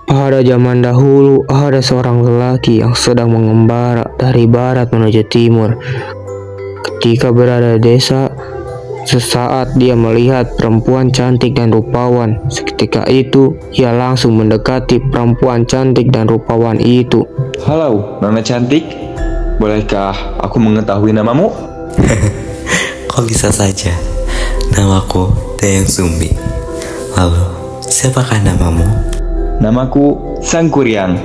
Pada zaman dahulu, ada seorang lelaki yang sedang mengembara dari barat menuju timur. Ketika berada di desa, sesaat dia melihat perempuan cantik dan rupawan. Seketika itu, ia langsung mendekati perempuan cantik dan rupawan itu. Halo, Nona cantik. Bolehkah aku mengetahui namamu? Kok bisa saja? Namaku Dayang Sumbi. Lalu, siapakah namamu? Namaku Sangkuriang.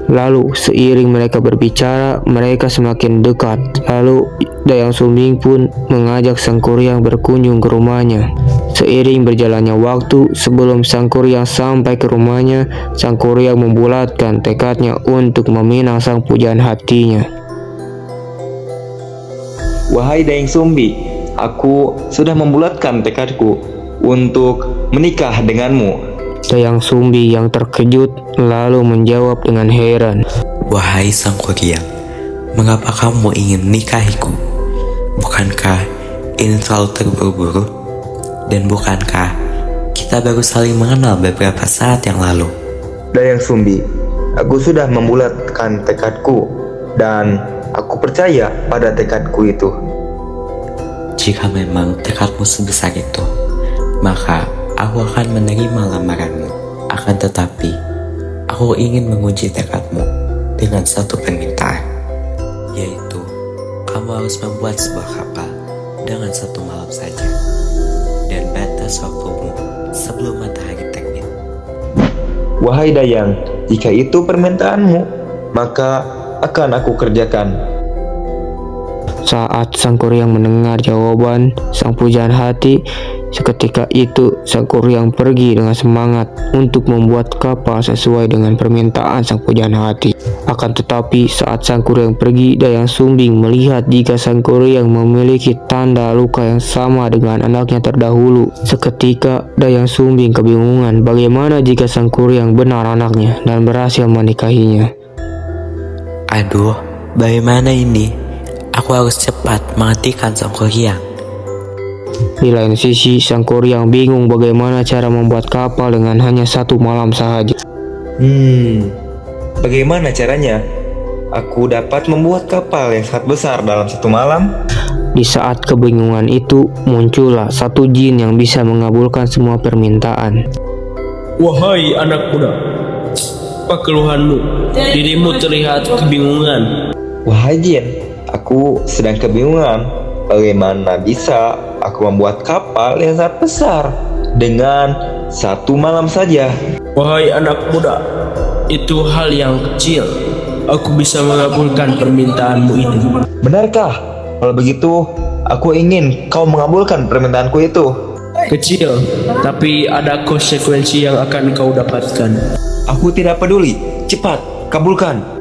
Lalu seiring mereka berbicara, mereka semakin dekat. Lalu Dayang Sumbing pun mengajak Sang Kuryang berkunjung ke rumahnya. Seiring berjalannya waktu, sebelum Sang Kuryang sampai ke rumahnya, Sang Kuryang membulatkan tekadnya untuk meminang sang pujaan hatinya. Wahai Dayang Sumbi, aku sudah membulatkan tekadku untuk menikah denganmu. Dayang Sumbi yang terkejut lalu menjawab dengan heran. Wahai Sang Kuryang, mengapa kamu ingin menikahiku? Bukankah ini terlalu terburu-buru? Dan bukankah kita baru saling mengenal beberapa saat yang lalu? Dayang Sumbi, aku sudah membulatkan tekadku dan aku percaya pada tekadku itu. Jika memang tekadmu sebesar itu, maka aku akan menerima lamaranmu. Akan tetapi, aku ingin menguji tekadmu dengan satu permintaan, yaitu kamu harus membuat sebuah kapal dengan satu malam saja, dan batas waktumu sebelum matahari terbit. Wahai Dayang, jika itu permintaanmu, maka akan aku kerjakan. Saat Sang Kuryang mendengar jawaban sang pujaan hati, seketika itu Sang Kuryang pergi dengan semangat untuk membuat kapal sesuai dengan permintaan sang pujaan hati. Akan tetapi saat Sang Kuryang pergi, Dayang Sumbing melihat jika Sang Kuryang memiliki tanda luka yang sama dengan anaknya terdahulu. Seketika Dayang Sumbing kebingungan bagaimana jika Sang Kuryang benar anaknya dan berhasil menikahinya. Aduh, bagaimana ini? Aku harus cepat menghentikan Sang Kuryang. Di lain sisi, Sang Kuryang bingung bagaimana cara membuat kapal dengan hanya satu malam saja. Bagaimana caranya? Aku dapat membuat kapal yang sangat besar dalam satu malam. Di saat kebingungan itu, muncullah satu jin yang bisa mengabulkan semua permintaan. Wahai anak muda, apa keluhanmu? Dirimu terlihat kebingungan. Wahai jin, aku sedang kebingungan. Bagaimana bisa aku membuat kapal yang sangat besar dengan satu malam saja? Wahai anak muda, itu hal yang kecil. Aku bisa mengabulkan permintaanmu itu. Benarkah? Kalau begitu, aku ingin kau mengabulkan permintaanku itu. Kecil, tapi ada konsekuensi yang akan kau dapatkan. Aku tidak peduli. Cepat, kabulkan.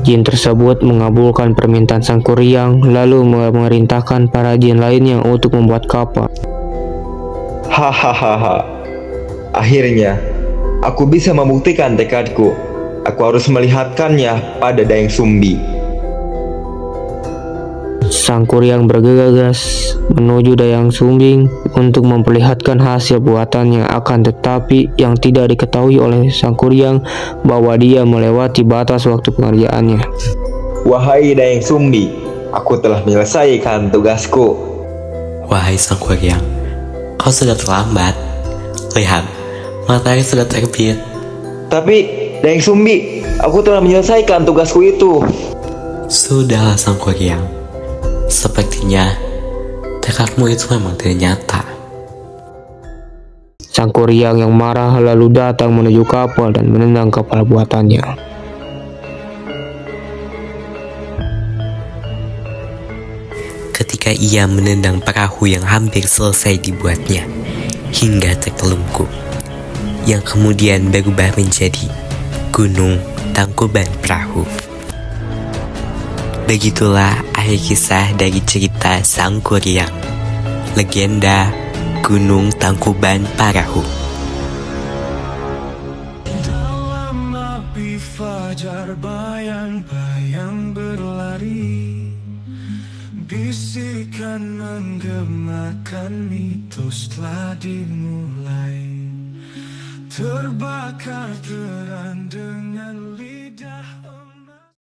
Jin tersebut mengabulkan permintaan Sang Kuryang, lalu memerintahkan para jin lainnya untuk membuat kapal. Hahaha. Akhirnya, aku bisa membuktikan tekadku. Aku harus melihatkannya pada Dayang Sumbi. Sang Kuryang bergegas menuju Dayang Sumbing untuk memperlihatkan hasil buatannya. Akan tetapi yang tidak diketahui oleh Sang Kuryang bahwa dia melewati batas waktu pengerjaannya. Wahai Dayang Sumbi, aku telah menyelesaikan tugasku. Wahai Sang Kuryang, kau sudah terlambat. Lihat, matahari sudah terbit. Tapi, Dayang Sumbi, aku telah menyelesaikan tugasku itu. Sudahlah Sang Kuryang, sepertinya tekadmu itu memang tidak nyata. Sang Kuryang yang marah lalu datang menuju kapal dan menendang kapal buatannya. Ketika ia menendang perahu yang hampir selesai dibuatnya hingga terkelungkup, yang kemudian berubah menjadi Gunung Tangkuban Perahu. Begitulah akhir kisah dari cerita Sang Kuryang, legenda Gunung Tangkuban Perahu. Dalam api fajar bayang-bayang berlari, bisikan menggemakan mitos telah dimulai. terbakar terang dengan lidah.